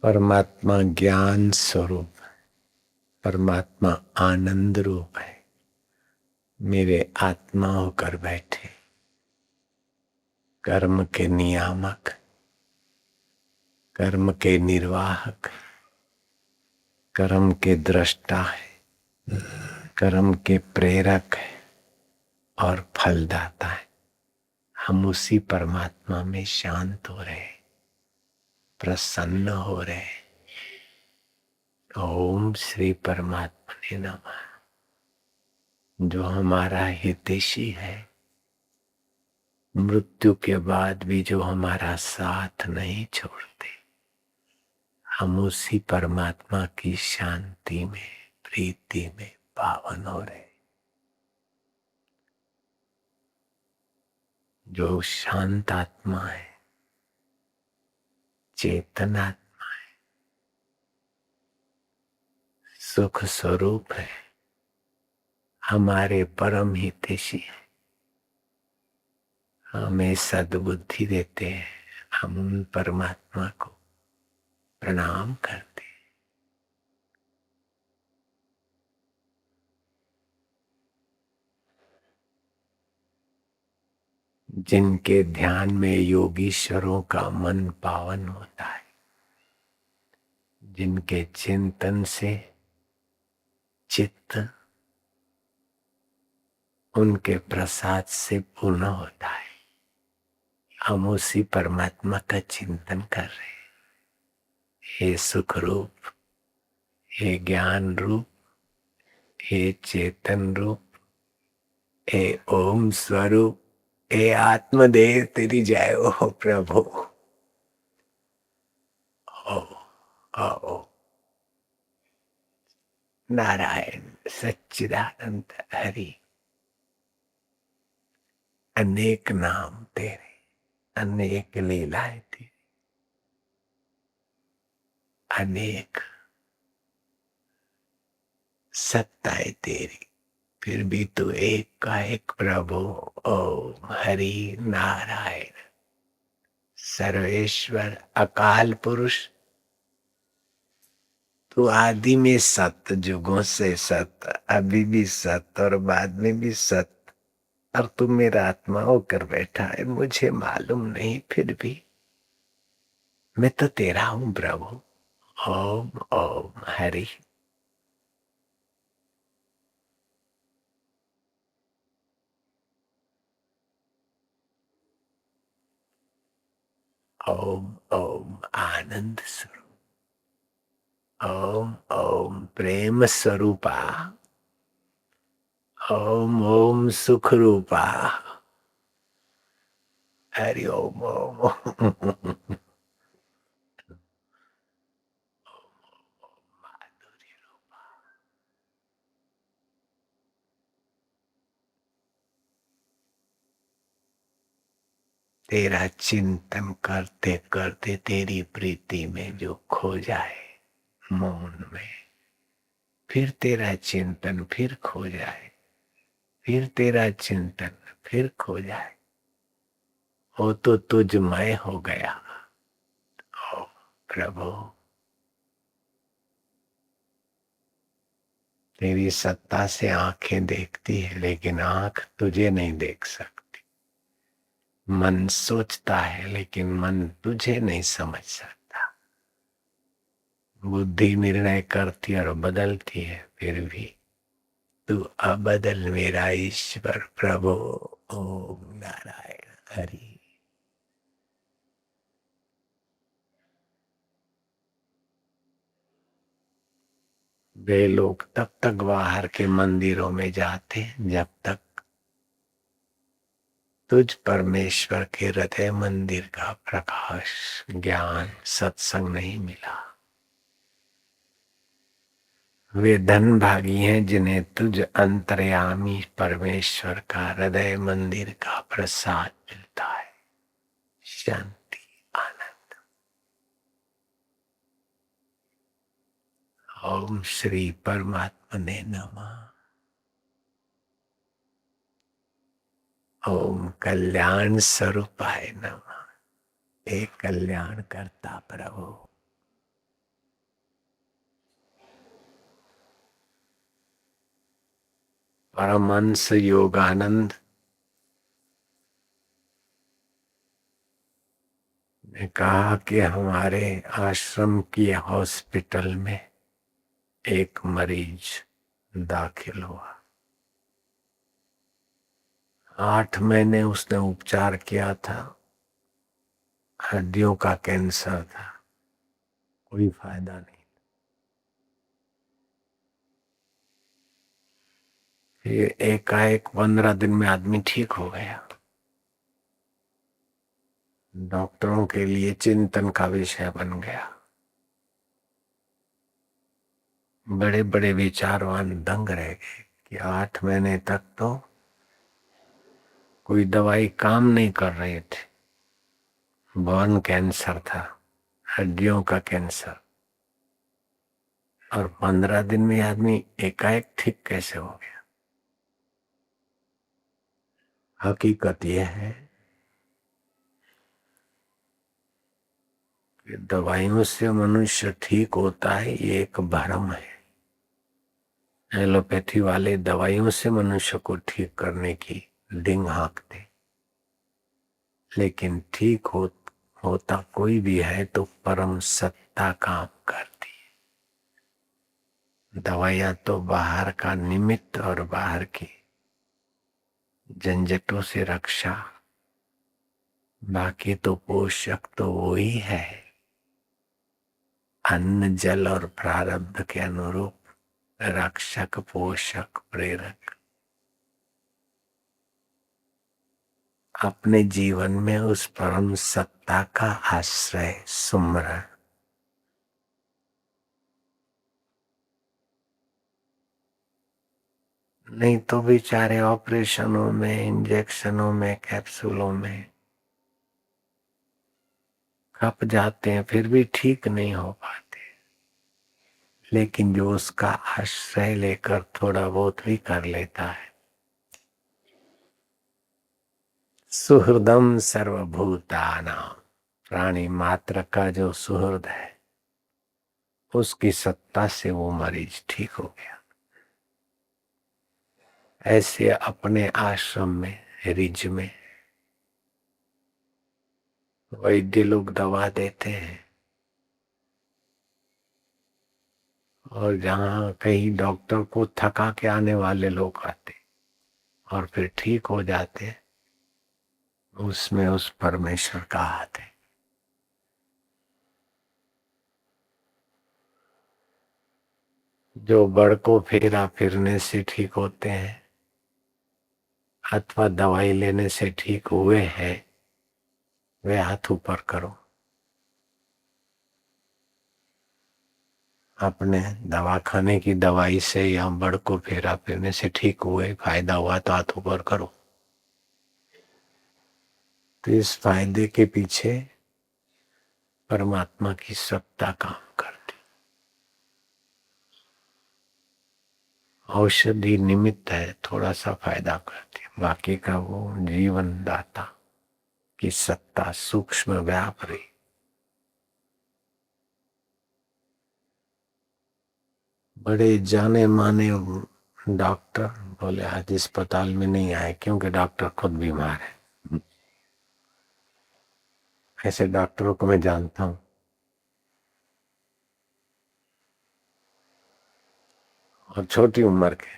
परमात्मा ज्ञान स्वरूप, परमात्मा आनंद रूप है। मेरे आत्मा होकर बैठे, कर्म के नियामक, कर्म के निर्वाहक, कर्म के दृष्टा है, कर्म के प्रेरक है और फलदाता है। हम उसी परमात्मा में शांत हो रहे, प्रसन्न हो रहे। ओम श्री परमात्मा ने नमः। जो हमारा हितैषी है, मृत्यु के बाद भी जो हमारा साथ नहीं छोड़ते, हम उसी परमात्मा की शांति में, प्रीति में पावन हो रहे। जो शांत आत्मा है, चेतन आत्मा है, सुख स्वरूप है, हमारे परम हितैषी है, हमें सद्बुद्धि देते हैं। हम उन परमात्मा को प्रणाम करते हैं। जिनके ध्यान में योगीश्वरों का मन पावन होता है, जिनके चिंतन से चित्त उनके प्रसाद से पूर्ण होता है, हम उसी परमात्मा का चिंतन कर रहे हैं। हे सुख रूप, हे ज्ञान रूप, हे चेतन रूप, हे ओम स्वरूप, हे आत्मदेव, तेरी जय हो प्रभु। ओ, ओ नारायण सच्चिदानंद हरि। अनेक नाम तेरे, अनेक लीलाएं तेरी, अनेक सत्ताएं तेरी, फिर भी तू एक का एक प्रभु। ओम हरि नारायण। सर्वेश्वर अकाल पुरुष, तू आदि में सत, जुगों से सत, अभी भी सत और बाद में भी सत। और तू मेरा आत्मा होकर बैठा है, मुझे मालूम नहीं, फिर भी मैं तो तेरा हूं प्रभु। ओम ओम हरि। ओम ओम आनंद स्वरूप, ओम ओम प्रेम स्वरूपा, ओम ओम सुख रूपा। हरि ओम ओम। तेरा चिंतन करते करते तेरी प्रीति में जो खो जाए मौन में, फिर तेरा चिंतन फिर खो जाए, फिर तेरा चिंतन फिर खो जाए, वो तो तुझमय हो गया। ओ प्रभु, तेरी सत्ता से आंखें देखती है, लेकिन आंख तुझे नहीं देख सकती। मन सोचता है, लेकिन मन तुझे नहीं समझ सकता। बुद्धि निर्णय करती है और बदलती है, फिर भी तू अबदल मेरा ईश्वर प्रभु। ओम नारायण हरि। वे लोग तब तक बाहर के मंदिरों में जाते जब तक तुझ परमेश्वर के हृदय मंदिर का प्रकाश, ज्ञान, सत्संग नहीं मिला। वे धन भागी हैं जिन्हें तुझ अंतर्यामी परमेश्वर का हृदय मंदिर का प्रसाद मिलता है। शांति, आनंद। ओम श्री परमात्मा ने नमः। ओम कल्याण स्वरूपाय नमः। हे कल्याण करता प्रभु, परमहंस योगानंद ने कहा कि हमारे आश्रम की हॉस्पिटल में एक मरीज दाखिल हुआ। 8 महीने उसने उपचार किया था, हड्डियों का कैंसर था, कोई फायदा नहीं। फिर एकाएक 15 दिन में आदमी ठीक हो गया। डॉक्टरों के लिए चिंतन का विषय बन गया। बड़े बड़े विचारवान दंग रह गए कि 8 महीने तक तो कोई दवाई काम नहीं कर रही थी। बोन कैंसर था, हड्डियों का कैंसर, और 15 दिन में आदमी एकाएक ठीक कैसे हो गया। हकीकत यह है कि दवाइयों से मनुष्य ठीक होता है, ये एक भ्रम है। एलोपैथी वाले दवाइयों से मनुष्य को ठीक करने की डिंग हाँकते, लेकिन ठीक होता कोई भी है तो परम सत्ता काम करती है। दवाइयां तो बाहर का निमित्त और बाहर की झंझटों से रक्षा, बाकी तो पोषक तो वो ही है। अन्न जल और प्रारब्ध के अनुरूप रक्षक पोषक प्रेरक। अपने जीवन में उस परम सत्ता का आश्रय सुमरण, नहीं तो बेचारे ऑपरेशनों में, इंजेक्शनों में, कैप्सूलों में खप जाते हैं, फिर भी ठीक नहीं हो पाते। लेकिन जो उसका आश्रय लेकर थोड़ा बहुत भी कर लेता है, सुहृदम सर्वभूतानां, प्राणी मात्र का जो सुहृद है, उसकी सत्ता से वो मरीज ठीक हो गया। ऐसे अपने आश्रम में, रिज में वैद्य लोग दवा देते हैं, और जहाँ कहीं डॉक्टर को थका के आने वाले लोग आते और फिर ठीक हो जाते, उसमें उस परमेश्वर का हाथ है। जो बड़कों फेरा फिरने से ठीक होते हैं अथवा दवाई लेने से ठीक हुए हैं, वे हाथ ऊपर करो। अपने दवाखाने की दवाई से या बड़कों फेरा फिरने से ठीक हुए, फायदा हुआ तो हाथ ऊपर करो। तो इस फायदे के पीछे परमात्मा की सत्ता काम करती। औषधि निमित्त है, थोड़ा सा फायदा करती है, बाकी का वो जीवन दाता की सत्ता सूक्ष्म व्याप रही। बड़े जाने माने डॉक्टर बोले आज अस्पताल में नहीं आए क्योंकि डॉक्टर खुद बीमार है। ऐसे डॉक्टरों को मैं जानता हूं, और छोटी उम्र के,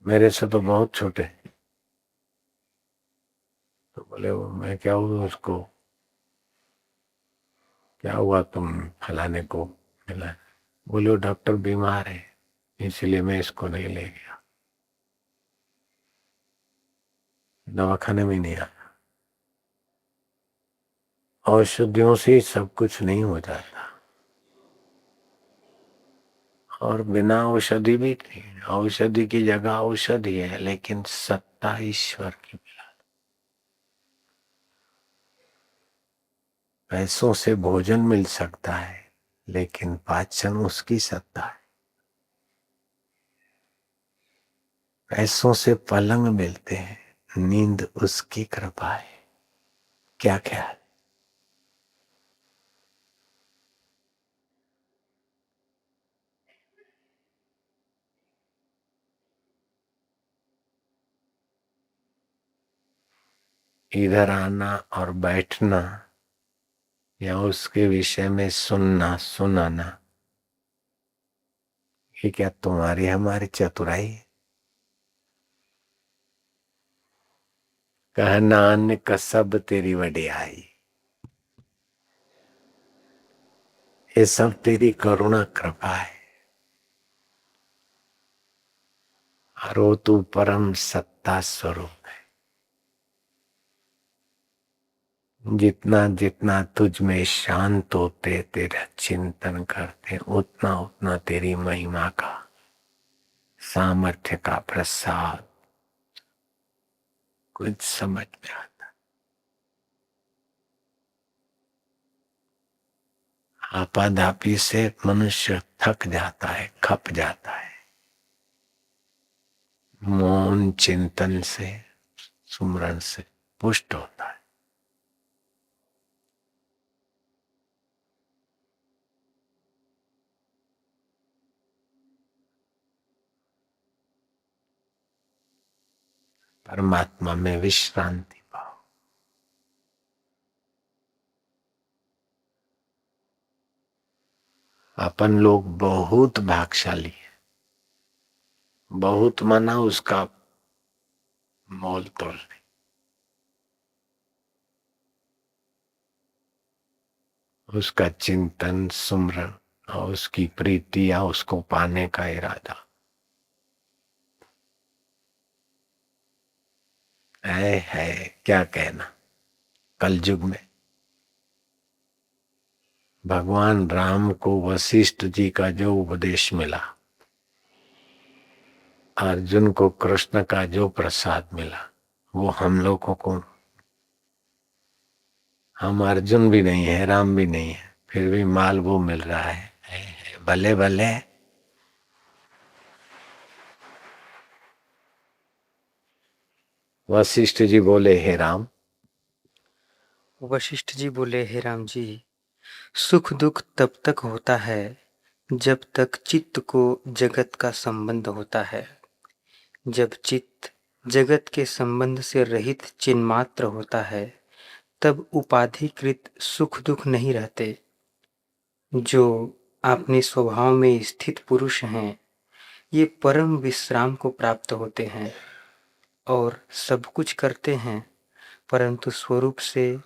मेरे से तो बहुत छोटे। तो बोले वो मैं क्या हुआ उसको, क्या हुआ तुम फलाने को मिला? बोले वो डॉक्टर बीमार है इसलिए मैं इसको नहीं ले गया, दवाखाने में नहीं आया। औषधियों से सब कुछ नहीं हो जाता, और बिना औषधि भी नहीं, औषधि की जगह औषधि है, लेकिन सत्ता ईश्वर की मिला। पैसों से भोजन मिल सकता है, लेकिन पाचन उसकी सत्ता है। पैसों से पलंग मिलते हैं, नींद उसकी कृपा है। क्या ख्याल? इधर आना और बैठना या उसके विषय में सुनना सुनाना, ये क्या तुम्हारी हमारी चतुराई है? कह नानक सब तेरी वडियाई, ये सब तेरी करुणा कृपा है। और वो तू परम सत्ता स्वरूप है। जितना जितना तुझ में शांत होते, तेरा चिंतन करते, उतना उतना तेरी महिमा का, सामर्थ्य का प्रसाद कुछ समझ में आता। आपाधापी से मनुष्य थक जाता है, खप जाता है। मौन चिंतन से, सुमरन से पुष्ट होता है। परमात्मा में विश्रांति पाओ। अपन लोग बहुत भाग्यशाली है, बहुत माना उसका मोल तोल नहीं। उसका चिंतन सुमरन और उसकी प्रीति या उसको पाने का इरादा है क्या कहना। कलयुग में भगवान राम को वशिष्ठ जी का जो उपदेश मिला, अर्जुन को कृष्ण का जो प्रसाद मिला, वो हम लोगों को, हम अर्जुन भी नहीं है, राम भी नहीं है, फिर भी माल वो मिल रहा है। भले भले। वशिष्ठ जी बोले, हे राम। वशिष्ठ जी बोले, हे राम जी, सुख दुख तब तक होता है जब तक चित्त को जगत का संबंध होता है। जब चित्त जगत के संबंध से रहित चिन्मात्र होता है, तब उपाधिकृत सुख दुख नहीं रहते। जो अपने स्वभाव में स्थित पुरुष हैं, ये परम विश्राम को प्राप्त होते हैं और सब कुछ करते हैं, परंतु स्वरूप से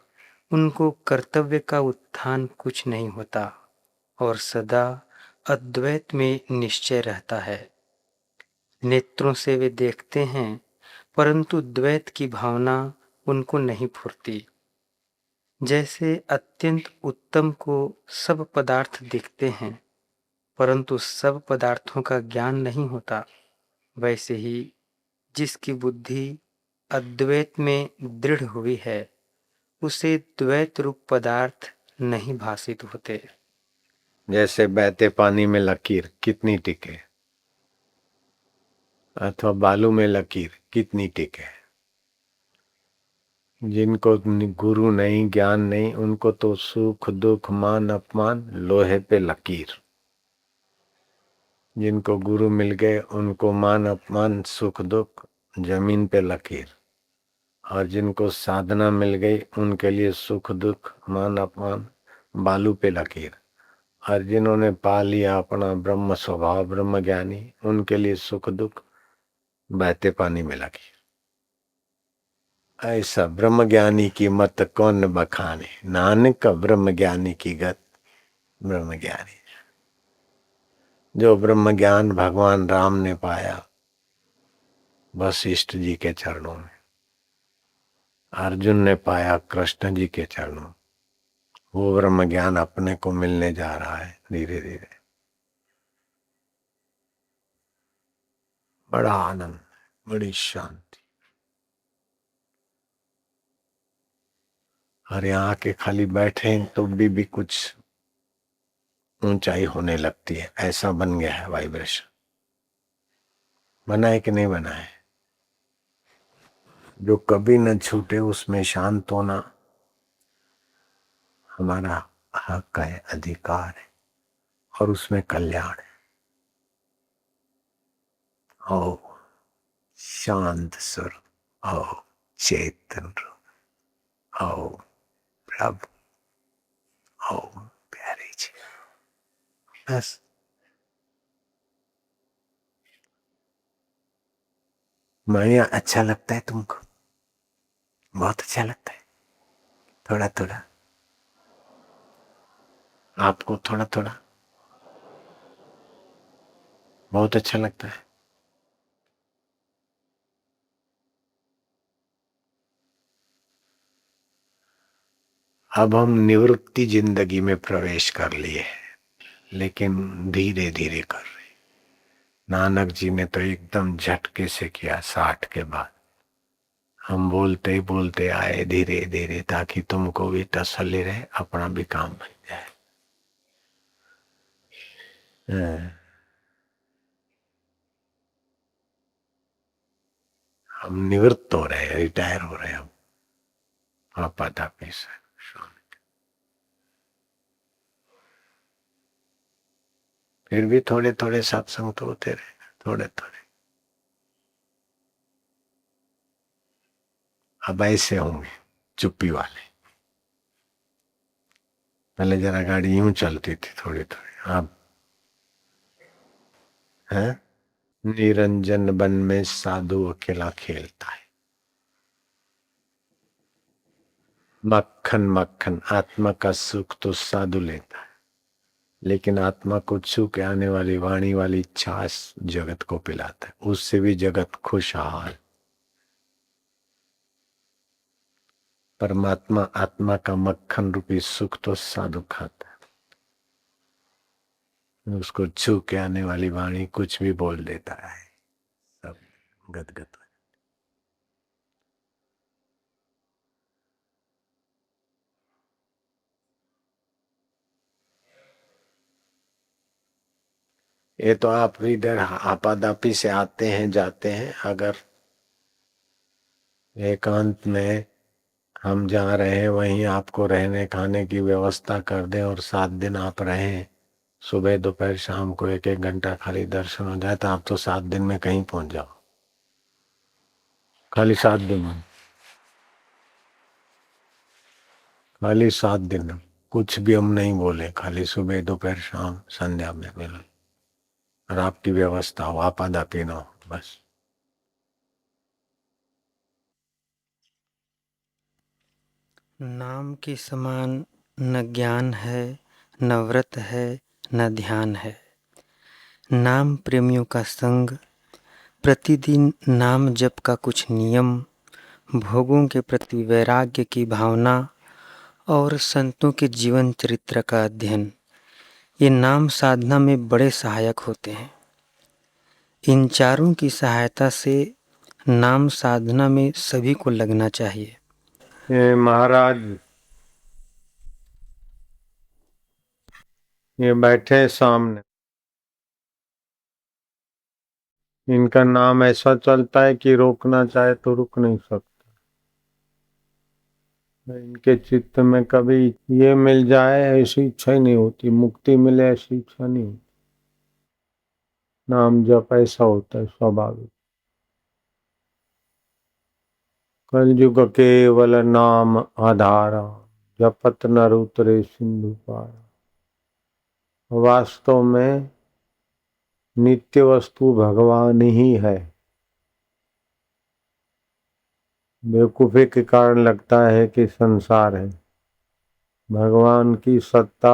उनको कर्तव्य का उत्थान कुछ नहीं होता और सदा अद्वैत में निश्चय रहता है। नेत्रों से वे देखते हैं, परंतु द्वैत की भावना उनको नहीं फुरती। जैसे अत्यंत उत्तम को सब पदार्थ दिखते हैं, परंतु सब पदार्थों का ज्ञान नहीं होता, वैसे ही जिसकी बुद्धि अद्वैत में दृढ़ हुई है, उसे द्वैत रूप पदार्थ नहीं भासित होते। जैसे बहते पानी में लकीर कितनी टिके, अथवा बालू में लकीर कितनी टिके। जिनको गुरु नहीं, ज्ञान नहीं, उनको तो सुख दुख मान अपमान लोहे पे लकीर। जिनको गुरु मिल गए उनको मान अपमान सुख दुख जमीन पे लकीर, और जिनको साधना मिल गई उनके लिए सुख दुख मान अपमान बालू पे लकीर, और जिन्होंने पा लिया अपना ब्रह्म स्वभाव ब्रह्म ज्ञानी, उनके लिए सुख दुख बहते पानी में लकीर। ऐसा ब्रह्म ज्ञानी की मत कौन बखाने, नानक ब्रह्म ज्ञानी की गत ब्रह्म ज्ञानी। जो ब्रह्म ज्ञान भगवान राम ने पाया वशिष्ठ जी के चरणों में, अर्जुन ने पाया कृष्ण जी के चरणों, वो ब्रह्म ज्ञान अपने को मिलने जा रहा है धीरे धीरे। बड़ा आनंद, बड़ी शांति। और यहाँ आके खाली बैठे तो भी कुछ ऊंचाई होने लगती है, ऐसा बन गया है वाइब्रेशन। बना है कि नहीं बना है? जो कभी न छूटे उसमें शांत होना हमारा हक है, अधिकार है, और उसमें कल्याण है। ओ शांत स्वरूप, ओ चेतन रूप, आओ प्रभु, आओ प्यारे जी। बस मैं अच्छा लगता है तुमको? बहुत अच्छा लगता है? थोड़ा थोड़ा आपको, थोड़ा थोड़ा बहुत अच्छा लगता है। अब हम निवृत्ति जिंदगी में प्रवेश कर लिए, लेकिन धीरे धीरे कर रहे। नानक जी ने तो एकदम झटके से किया 60 के बाद। हम बोलते ही बोलते आए धीरे धीरे, ताकि तुमको भी तसल्ली रहे, अपना भी काम बन जाए। हम निवृत्त हो रहे हैं, रिटायर हो रहे हैं हम आपाधापी से। फिर भी थोड़े थोड़े सत्संग तो होते रहे, थोड़े थोड़े। अब ऐसे होंगे चुप्पी वाले। पहले जरा गाड़ी यूं चलती थी थोड़ी थोड़ी, अब है। निरंजन वन में साधु अकेला खेलता है। मक्खन मक्खन आत्मा का सुख तो साधु लेता है, लेकिन आत्मा को छू के आने वाली वाणी वाली छाछ जगत को पिलाता है, उससे भी जगत खुशहाल। परमात्मा आत्मा का मक्खन रूपी सुख तो साधु खाता है, उसको छू के आने वाली वाणी कुछ भी बोल देता है, सब गदगद। ये तो आप इधर आपादापी से आते हैं जाते हैं, अगर एकांत में हम जहाँ रहे वहीं आपको रहने खाने की व्यवस्था कर दें और 7 दिन आप रहें, सुबह दोपहर शाम को 1-1 घंटा खाली दर्शन हो जाए, तो आप तो 7 दिन में कहीं पहुंच जाओ। खाली 7 दिन में, खाली 7 दिन में कुछ भी हम नहीं बोले, खाली सुबह दोपहर शाम संध्या में मिलो और आपकी व्यवस्था हो, आपादापी ना हो, बस। नाम के समान न ज्ञान है, न व्रत है, न ध्यान है। नाम प्रेमियों का संग, प्रतिदिन नाम जप का कुछ नियम, भोगों के प्रति वैराग्य की भावना और संतों के जीवन चरित्र का अध्ययन, ये नाम साधना में बड़े सहायक होते हैं। इन चारों की सहायता से नाम साधना में सभी को लगना चाहिए। ये महाराज ये बैठे हैं सामने, इनका नाम ऐसा चलता है कि रोकना चाहे तो रुक नहीं सकता। इनके चित्त में कभी ये मिल जाए ऐसी इच्छा ही नहीं होती, मुक्ति मिले ऐसी इच्छा नहीं होती। नाम जप ऐसा होता है स्वाभाविक। कलयुग केवल नाम आधारा, जपत नर उतरे सिंधु पारा। वास्तव में नित्य वस्तु भगवान ही है। बेवकूफी के कारण लगता है कि संसार है। भगवान की सत्ता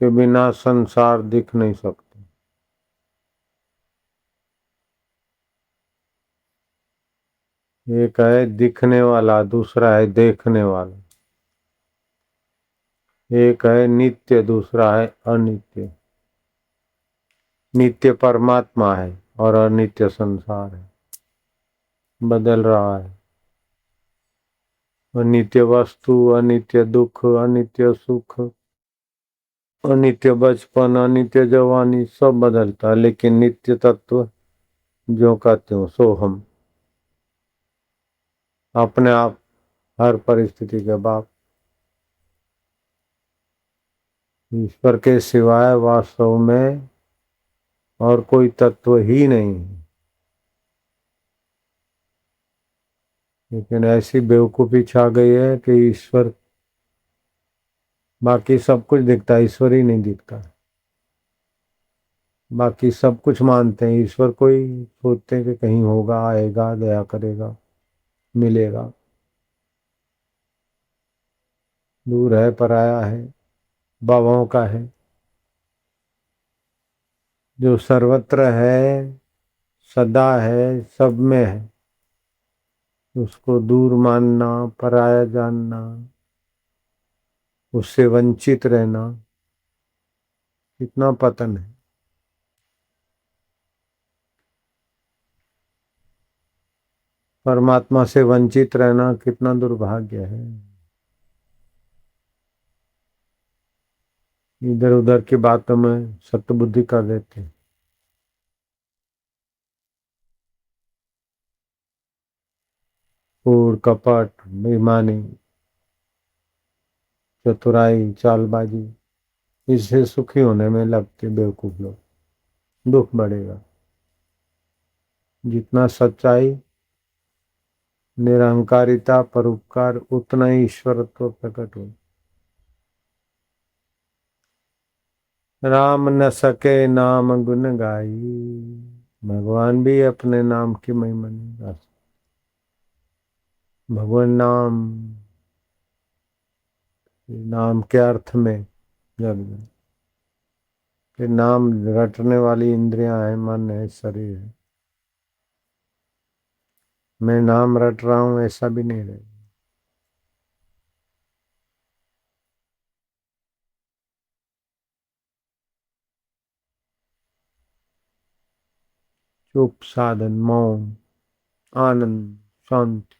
के बिना संसार दिख नहीं सकता। एक है दिखने वाला, दूसरा है देखने वाला। एक है नित्य, दूसरा है अनित्य। नित्य परमात्मा है और अनित्य संसार है, बदल रहा है। अनित्य वस्तु, अनित्य दुख, अनित्य सुख, अनित्य बचपन, अनित्य जवानी, सब बदलता है, लेकिन नित्य तत्व जो का त्यों सो हम। अपने आप हर परिस्थिति के बाप। ईश्वर के सिवाय वास्तव में और कोई तत्व ही नहीं। लेकिन ऐसी बेवकूफी छा गई है कि ईश्वर, बाकी सब कुछ दिखता है, ईश्वर ही नहीं दिखता। बाकी सब कुछ मानते हैं, ईश्वर को ही सोचते हैं कि कहीं होगा, आएगा, दया करेगा, मिलेगा। दूर है, पराया है, बाबाओं का है। जो सर्वत्र है, सदा है, सब में है, उसको दूर मानना, पराया जानना, उससे वंचित रहना, कितना पतन है। परमात्मा से वंचित रहना कितना दुर्भाग्य है। इधर उधर की बातों में सत्य बुद्धि कर देते हैं। कूड़ कपट, बेईमानी, चतुराई, चालबाजी, इससे सुखी होने में लगते बेवकूफ लोग। दुख बढ़ेगा। जितना सच्चाई, निरहंकारिता, परोपकार, उतना ही ईश्वरत्व प्रकट हो। राम न सके नाम गुण गाई, भगवान भी अपने नाम की महिमा नहीं गा सकते। भगवान नाम, नाम के अर्थ में जग में कि नाम रटने वाली इंद्रियां हैं, मन है, शरीर है। मैं नाम रट रहा हूं ऐसा भी नहीं रहे। चुप, साधन, मौन, आनंद, शांति,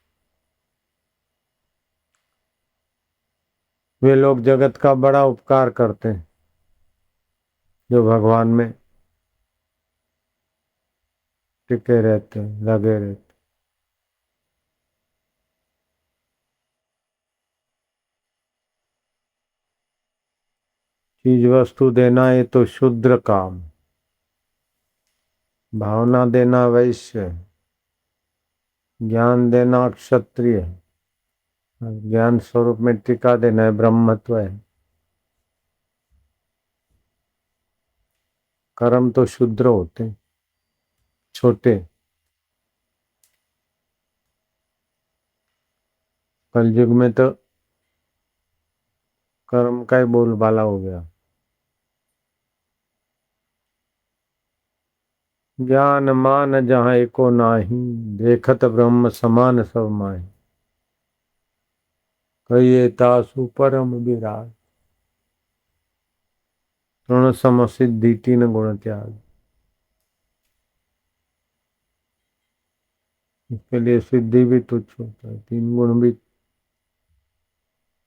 वे लोग जगत का बड़ा उपकार करते हैं जो भगवान में टिके रहते हैं, लगे रहते। चीज वस्तु देना ये तो शूद्र काम, भावना देना वैश्य है, ज्ञान देना क्षत्रिय है, ज्ञान स्वरूप में टिका देना है ब्रह्मत्व है। कर्म तो शूद्र होते हैं, छोटे। कलयुग में तो कर्म का ही बोलबाला हो गया। ज्ञान मान जहाँ एको नाही, देखत ब्रह्म समान सब माही। कहिए तासु परम विराज, तृण सम सिद्धि तीन गुण त्याग। इसके लिए सिद्धि भी तुच्छ होता है, तीन गुण भी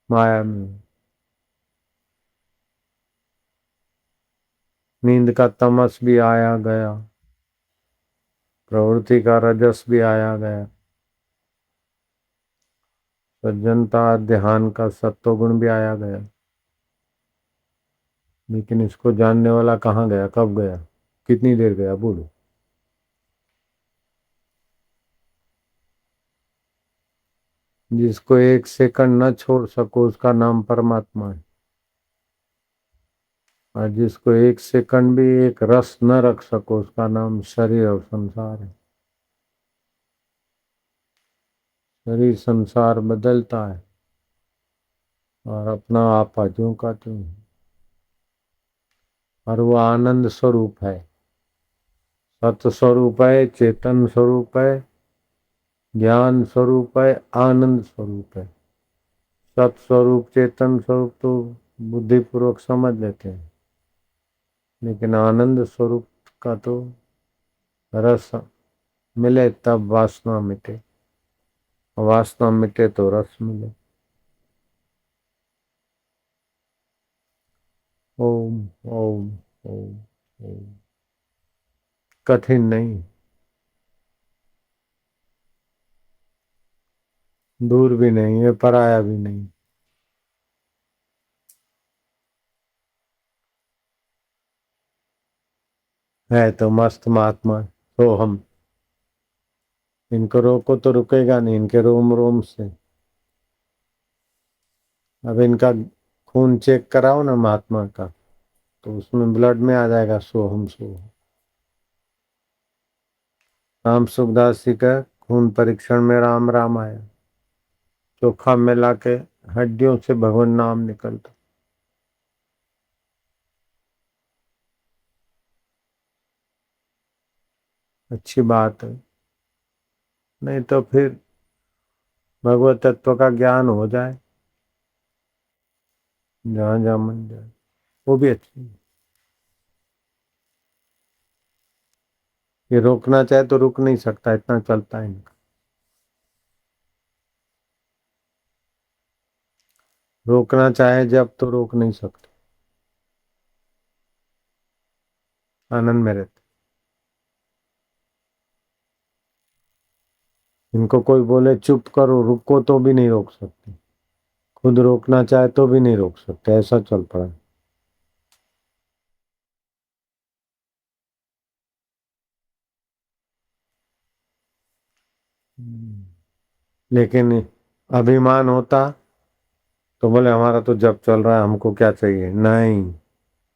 माया में। नींद का तमस भी आया गया, प्रवृत्ति का रजस भी आया गया, सज्जनता ध्यान का सत्वगुण भी आया गया। लेकिन इसको जानने वाला कहाँ गया, कब गया, कितनी देर गया, बोलो। जिसको एक सेकंड न छोड़ सको उसका नाम परमात्मा है। और जिसको एक सेकंड भी एक रस न रख सको उसका नाम शरीर और संसार है। शरीर संसार बदलता है और अपना आपा ज्यों का त्यों है। और वो आनंद स्वरूप है, सत स्वरूप है, चेतन स्वरूप है, ज्ञान स्वरूप है, आनंद स्वरूप है। सत स्वरूप, चेतन स्वरूप तो बुद्धिपूर्वक समझ लेते हैं, लेकिन आनंद स्वरूप का तो रस मिले तब वासना मिटे, वासना मिटे तो रस मिले। ओम ओम ओम ओम। कठिन नहीं, दूर भी नहीं है, पराया भी नहीं। है तो मस्त महात्मा तो हम इनको रोको तो रुकेगा नहीं, इनके रोम रोम से। अब इनका खून चेक कराओ ना महात्मा का, तो उसमें ब्लड में आ जाएगा सोहम सोहम। राम सुखदास जी का खून परीक्षण में राम राम आया, चोखा मिला के हड्डियों से भगवान नाम निकलता। अच्छी बात है, नहीं तो फिर भगवत तत्व का ज्ञान हो जाए जहां जहां मन जाए, वो भी अच्छी है। ये रोकना चाहे तो रुक नहीं सकता, इतना चलता है इनका। रोकना चाहे जब तो रोक नहीं सकते, आनंद में रहते। इनको कोई बोले चुप करो रुको तो भी नहीं रोक सकते, खुद रोकना चाहे तो भी नहीं रोक सकते, ऐसा चल पड़ा है। लेकिन अभिमान होता तो बोले हमारा तो जब चल रहा है, हमको क्या चाहिए। नहीं,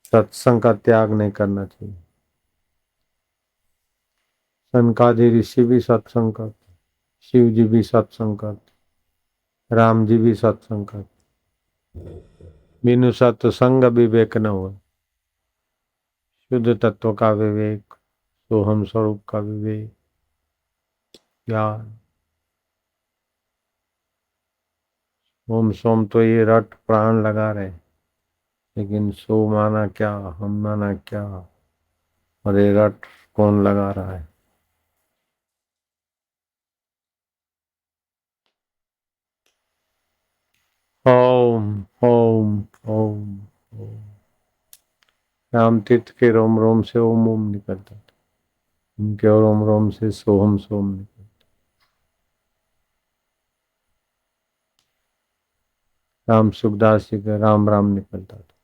सत्संग का त्याग नहीं करना चाहिए। सनकादि ऋषि भी सत्संग करते, शिव जी भी सत्संग करते, राम जी भी सत्संग करते। बिनु सत्संग विवेक न हो, शुद्ध तत्व का विवेक, सोहम स्वरूप का विवेक, ज्ञान। ओम सोम तो ये रट प्राण लगा रहे, लेकिन सो माना क्या, हम माना क्या, और ये रट कौन लगा रहा है। ओम ओम ओम ओम। राम तीर्थ के रोम रोम से ओम ओम निकलता था, उनके रोम रोम से सोहम सोम निकलता। राम सुखदास जी का राम राम निकलता था।